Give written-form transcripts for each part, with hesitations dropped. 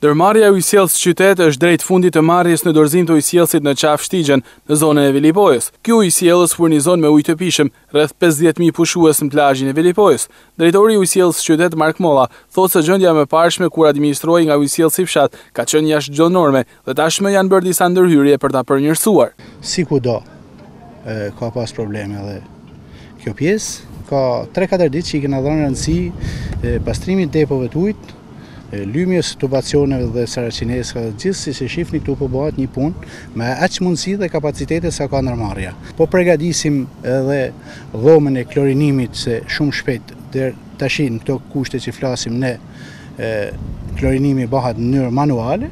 Ndërmarrja e ujësjellës qytet është drejt fundit të marrjes në dorëzim të ujësjellësit në qafë Shtigjen, në zonën e Velipojës. Ky ujësjellës furnizon me ujë të pishëm rreth 50.000 pushues në plazhin e Velipojës. Drejtori i ujësjellës qytet Mark Molla thotë se gjendja më parshme kur administrohej nga ujësjellësi fshat ka qenë jashtë çdo norme dhe tashmë janë bërë disa ndërhyrje për ta përmirësuar. Sikudo ka pas probleme edhe kjo pjesë. Ka 3-4 ditë që i kena dhënë rëndësi pastrimit depove të ujit, lymjes tubacioneve dhe saracineska dhe gjithë si shifni këtu po bëhet një punë me aq mundësi dhe kapacitete sa ka ndërmarrja. Po përgatisim edhe dhomën e klorinimit se shumë shpejt deri tash në këto kushte që flasim ne klorinimi bëhet në mënyrë manuale.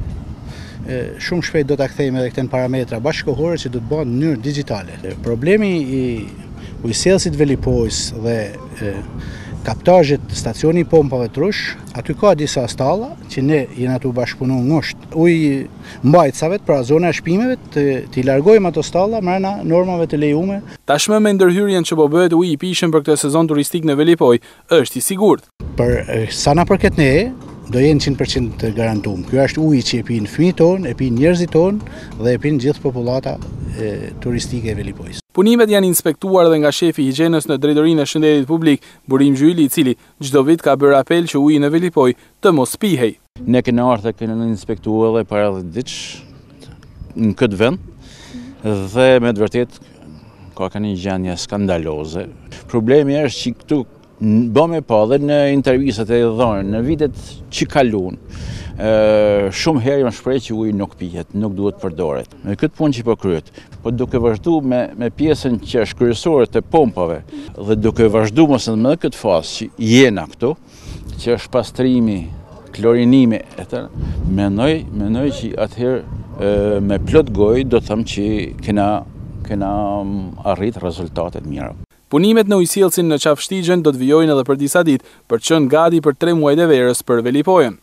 Shumë shpejt do ta kthejmë edhe këto parametra bashkëkohore që do të bëhen në mënyrë digjitale. Problemi i ujësjellësit Velipojës dhe kaptazhet stacioni pompave trush, aty ka disa stalla që ne jena tu bashkëpunu ngusht. Uji mbajtësave, pra zona e shpimeve, t'i largojmë ato stalla mrena normave të lejume. Tashmë me ndërhyrjen që po bëhet uji i pishëm për këtë sezon turistik në Velipojë, është i sigurt. Për sa na përket ne, do jenë 100% të garantuar. Ky është uji që e pinë fëmijët tonë, e pinë njerëzit tonë dhe e pinë gjithë popullata turistike e Velipojës. Punimet janë inspektuar edhe nga shefi i higjienës në drejtorinë e shëndetit publik, Burim Gjyli, i cili çdo vit ka bërë apel që uji në Velipojë të mos pihej. Ne kemi ardhur kemi inspektuar edhe para 10 ditësh në këtë vend dhe me të vërtetë ka një gjendje skandaloze. Problemi është që këtu bëmë pa dhe në intervistat e dhënë në vitet që kaluan. Shumë herë më shpreh që uji nuk pihet, nuk duhet përdoret. Me këtë punë që po kryet, po duke vazhduar me pjesën që është kryesore të pompave dhe duke vazhduar mos në këtë fazë që jena këtu, që është pastrimi, klorinimi etj. Mendoj që atëherë me plot gojë do të them që kena arrit rezultate të mira. Punimet në ujësjellësin në qafë Shtigjen do të vijojnë edhe për disa ditë për të qenë gati për 3 muajt e verës për Velipojën.